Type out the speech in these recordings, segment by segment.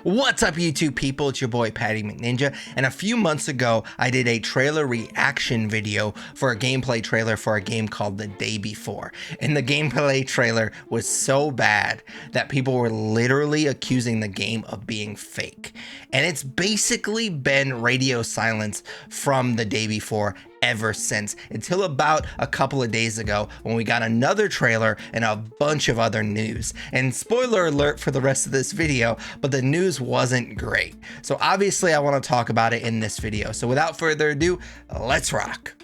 What's up, YouTube people? It's your boy Patty McNinja, and a few months ago I did a trailer reaction video for a gameplay trailer for a game called The Day Before, and the gameplay trailer was so bad that people were literally accusing the game of being fake, and it's basically been radio silence from The Day Before ever since, until about a couple of days ago when we got another trailer and a bunch of other news. And spoiler alert for the rest of this video, but the news wasn't great. So obviously I want to talk about it in this video. So without further ado, let's rock.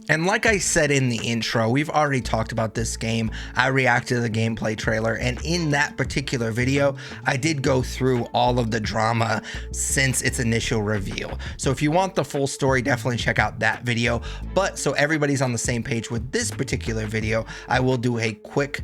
And like I said in the intro, we've already talked about this game. I reacted to the gameplay trailer, and in that particular video, I did go through all of the drama since its initial reveal. So if you want the full story, definitely check out that video. But so everybody's on the same page with this particular video, I will do a quick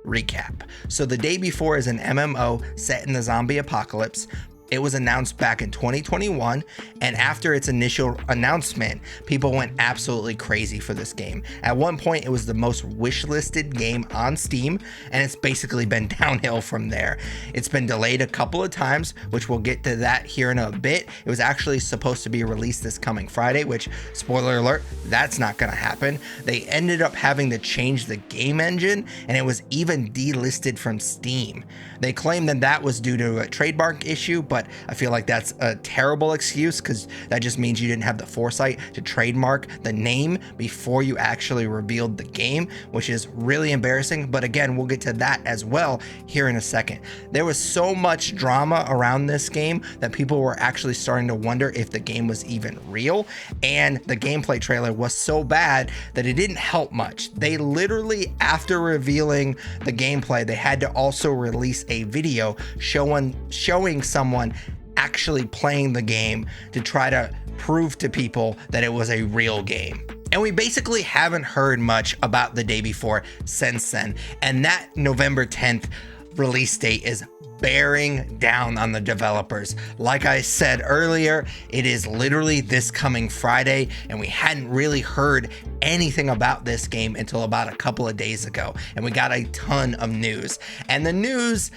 recap. So The Day Before is an MMO set in the zombie apocalypse. It was announced back in 2021, and after its initial announcement, people went absolutely crazy for this game. At one point, it was the most wishlisted game on Steam, and it's basically been downhill from there. It's been delayed a couple of times, which we'll get to that here in a bit. It was actually supposed to be released this coming Friday, which, spoiler alert, that's not gonna happen. They ended up having to change the game engine, and it was even delisted from Steam. They claimed that that was due to a trademark issue, but I feel like that's a terrible excuse because that just means you didn't have the foresight to trademark the name before you actually revealed the game, which is really embarrassing. But again, we'll get to that as well here in a second. There was so much drama around this game that people were actually starting to wonder if the game was even real, and the gameplay trailer was so bad that it didn't help much. They literally, after revealing the gameplay, they had to also release a video showing someone actually playing the game to try to prove to people that it was a real game. And we basically haven't heard much about The Day Before since then, and that November 10th release date is bearing down on the developers. Like I said earlier, it is literally this coming Friday, and we hadn't really heard anything about this game until about a couple of days ago, and we got a ton of news. And the news,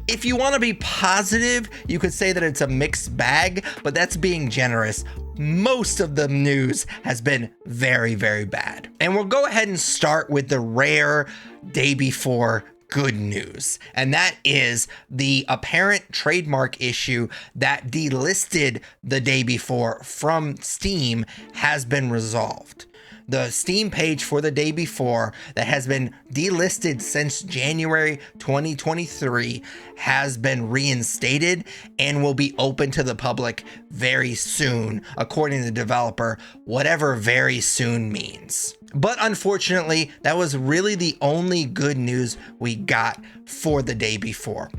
if you want to be positive, you could say that it's a mixed bag, but that's being generous. Most of the news has been very bad. And we'll go ahead and start with the rare Day Before good news, and that is the apparent trademark issue that delisted The Day Before from Steam has been resolved. The Steam page for The Day Before that has been delisted since January 2023 has been reinstated and will be open to the public very soon, according to the developer, whatever very soon means. But unfortunately, that was really the only good news we got for The Day Before.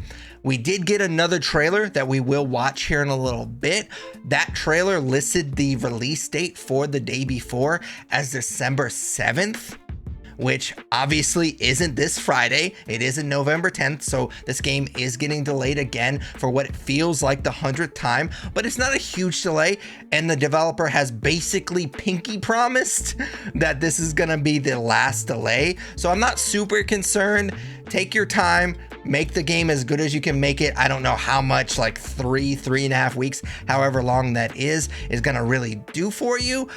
We did get another trailer that we will watch here in a little bit. That trailer listed the release date for The Day Before as December 7th, which obviously isn't this Friday. It isn't November 10th, so this game is getting delayed again for what it feels like the 100th time, but it's not a huge delay, and the developer has basically pinky promised that this is gonna be the last delay. So I'm not super concerned. Take your time, make the game as good as you can make it. I don't know how much, like 3.5 weeks, however long that is gonna really do for you,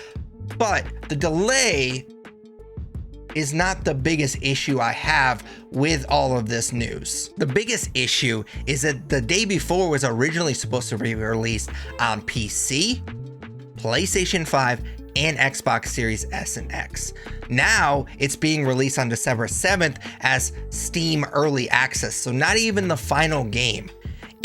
but the delay is not the biggest issue I have with all of this news. The biggest issue is that The Day Before was originally supposed to be released on PC, PlayStation 5, and Xbox Series S and X. Now it's being released on December 7th as Steam Early Access, so not even the final game.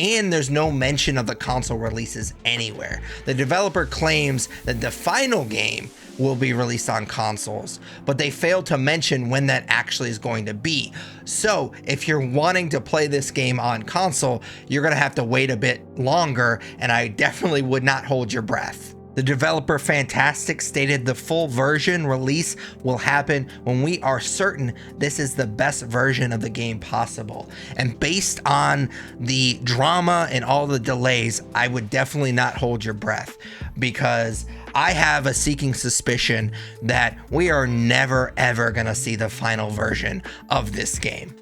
And there's no mention of the console releases anywhere. The developer claims that the final game will be released on consoles, but they failed to mention when that actually is going to be. So if you're wanting to play this game on console, you're gonna have to wait a bit longer, and I definitely would not hold your breath. The developer Fantastic stated the full version release will happen when we are certain this is the best version of the game possible. And based on the drama and all the delays, I would definitely not hold your breath, because I have a seeking suspicion that we are never ever gonna see the final version of this game.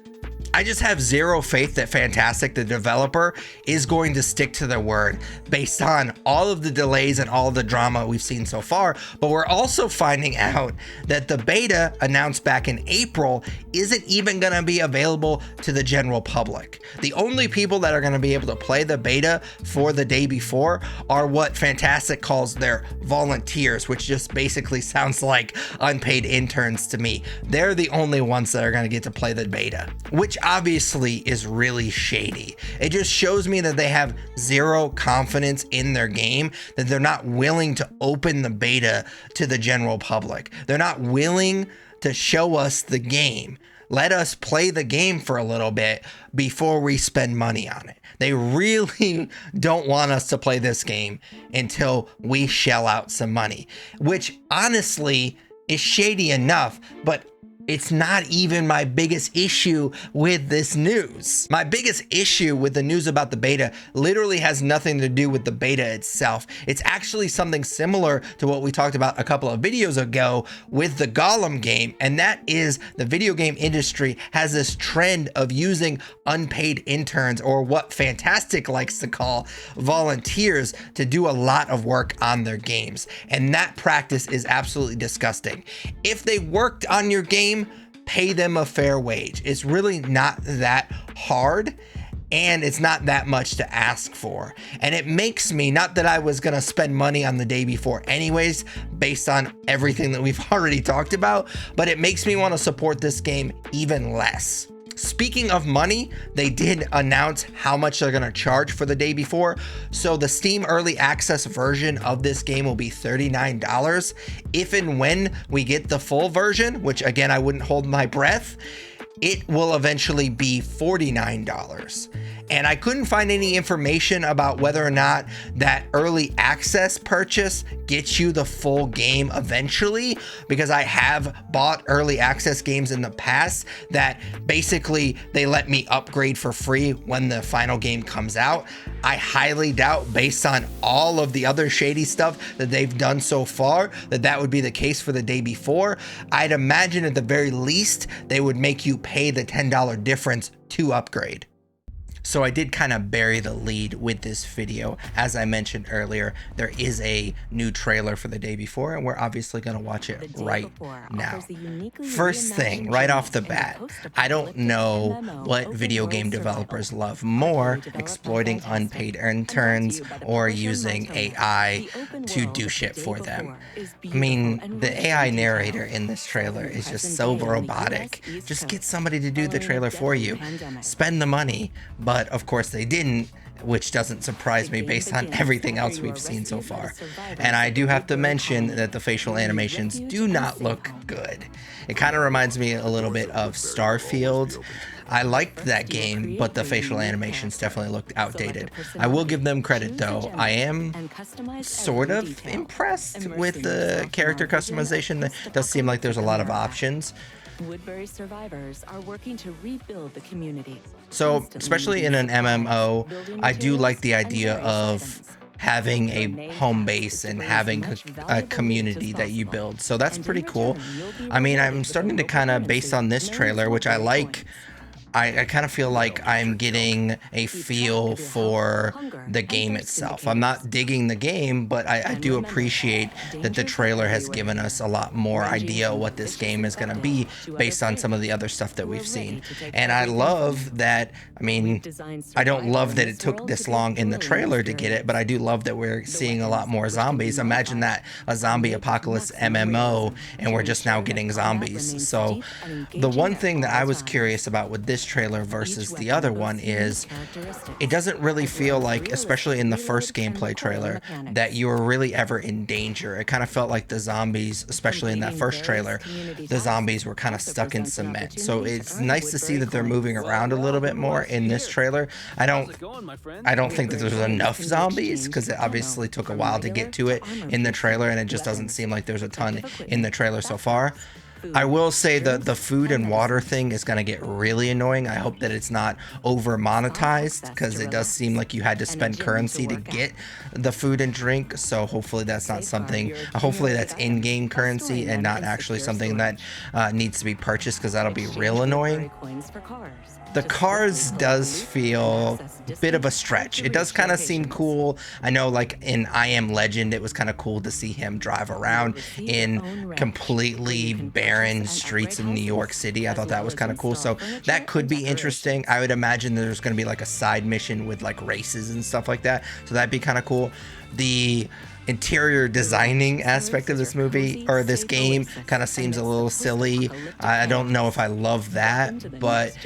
I just have zero faith that Fantastic, the developer, is going to stick to their word based on all of the delays and all the drama we've seen so far. But we're also finding out that the beta announced back in April isn't even going to be available to the general public. The only people that are going to be able to play the beta for the day before are what Fantastic calls their volunteers, which just basically sounds like unpaid interns to me. They're the only ones that are going to get to play the beta, which obviously is really shady. It just shows me that they have zero confidence in their game, that they're not willing to open the beta to the general public. They're not willing to show us the game. Let us play the game for a little bit before we spend money on it. They really don't want us to play this game until we shell out some money, which honestly is shady enough, but it's not even my biggest issue with this news. My biggest issue with the news about the beta literally has nothing to do with the beta itself. It's actually something similar to what we talked about a couple of videos ago with the Gollum game, and that is the video game industry has this trend of using unpaid interns, or what Fantastic likes to call volunteers, to do a lot of work on their games. And that practice is absolutely disgusting. If they worked on your game, pay them a fair wage. It's really not that hard, and it's not that much to ask for. And it makes me, not that I was gonna spend money on the day before anyways, based on everything that we've already talked about, but it makes me want to support this game even less. Speaking of money, they did announce how much they're going to charge for the day before. So the Steam Early Access version of this game will be $39. If and when we get the full version, which again, I wouldn't hold my breath, it will eventually be $49. And I couldn't find any information about whether or not that early access purchase gets you the full game eventually, because I have bought early access games in the past that basically they let me upgrade for free when the final game comes out. I highly doubt, based on all of the other shady stuff that they've done so far, that that would be the case for the day before. I'd imagine at the very least, they would make you pay the $10 difference to upgrade. So I did kind of bury the lead with this video. As I mentioned earlier, there is a new trailer for the day before, and we're obviously going to watch it right now. First thing, right off the bat, I don't know what video game developers love more, exploiting unpaid interns or using AI to do shit for them. I mean, the AI narrator in this trailer is just so robotic. Just get somebody to do the trailer for you. Spend the money. But of course they didn't, which doesn't surprise me based on everything else we've seen so far. And I do have to mention that the facial animations do not look good. It kind of reminds me a little bit of Starfield. I liked that game, but the facial animations definitely looked outdated. I will give them credit though. I am sort of impressed with the character customization. It does seem like there's a lot of options. Woodbury survivors are working to rebuild the community. So, especially in an MMO, I do like the idea of having a home base and having a community that you build. So that's pretty cool. I mean, I'm starting to kind of, based on this trailer, which I like, I kind of feel like I'm getting a feel for the game itself. I'm not digging the game, but I do appreciate that the trailer has given us a lot more idea what this game is going to be based on some of the other stuff that we've seen. And I love that, I mean, I don't love that it took this long in the trailer to get it, but I do love that we're seeing a lot more zombies. Imagine that, a zombie apocalypse MMO, and we're just now getting zombies. So the one thing that I was curious about with this trailer versus the other one is it doesn't really feel like, especially in the first gameplay trailer, that you were really ever in danger. It kind of felt like the zombies, especially in that first trailer, the zombies were kind of stuck in cement. So it's nice to see that they're moving around a little bit more in this trailer. I don't think that there's enough zombies, because it obviously took a while to get to it in the trailer, and it just doesn't seem like there's a ton in the trailer so far. I will say that the food and water thing is going to get really annoying. I hope that it's not over monetized, because it does seem like you had to spend currency to get the food and drink. So hopefully that's not something, hopefully that's in-game currency and not actually something that needs to be purchased, because that'll be real annoying. The cars does feel a bit of a stretch. It does kind of seem cool. I know, like in I Am Legend, it was kind of cool to see him drive around in completely barren streets of New York City. I thought that was kind of cool. So that could be interesting. I would imagine there's going to be like a side mission with like races and stuff like that. So that'd be kind of cool. The interior designing aspect of this movie or this game kind of seems a little silly. I don't know if I love that, but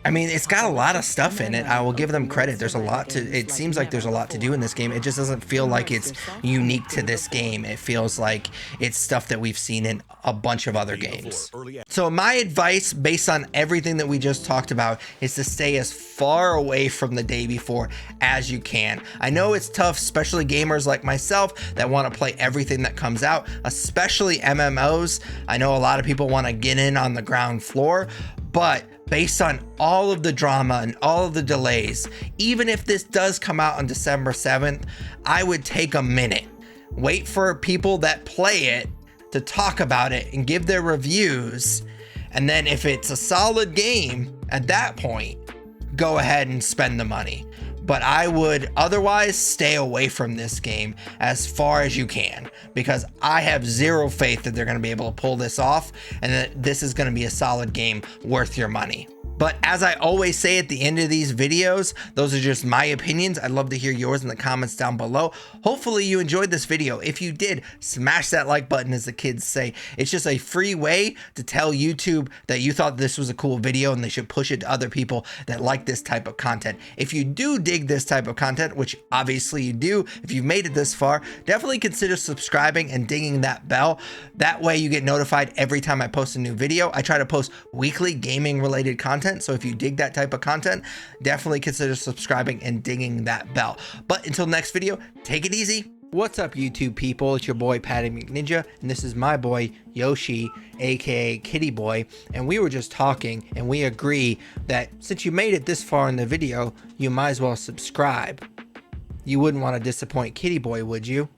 I mean, it's got a lot of stuff in it. I will give them credit. There's a lot to, it seems like there's a lot to do in this game. It just doesn't feel like it's unique to this game. It feels like it's stuff that we've seen in a bunch of other games. So my advice, based on everything that we just talked about, is to stay as far away from the day before as you can. I know it's tough, especially gamers like myself that want to play everything that comes out, especially MMOs. I know a lot of people want to get in on the ground floor, but based on all of the drama and all of the delays, even if this does come out on December 7th, I would take a minute, wait for people that play it to talk about it and give their reviews, and then if it's a solid game at that point, go ahead and spend the money. But I would otherwise stay away from this game as far as you can, because I have zero faith that they're going to be able to pull this off and that this is going to be a solid game worth your money. But as I always say at the end of these videos, those are just my opinions. I'd love to hear yours in the comments down below. Hopefully you enjoyed this video. If you did, smash that like button, as the kids say. It's just a free way to tell YouTube that you thought this was a cool video and they should push it to other people that like this type of content. If you do dig this type of content, which obviously you do, if you've made it this far, definitely consider subscribing and dinging that bell. That way you get notified every time I post a new video. I try to post weekly gaming related content. So if you dig that type of content, definitely consider subscribing and dinging that bell. But until next video, take it easy. What's up, YouTube people? It's your boy Patty McNinja, and this is my boy Yoshi, aka Kitty Boy. And we were just talking, and we agree that since you made it this far in the video, you might as well subscribe. You wouldn't want to disappoint Kitty Boy, would you?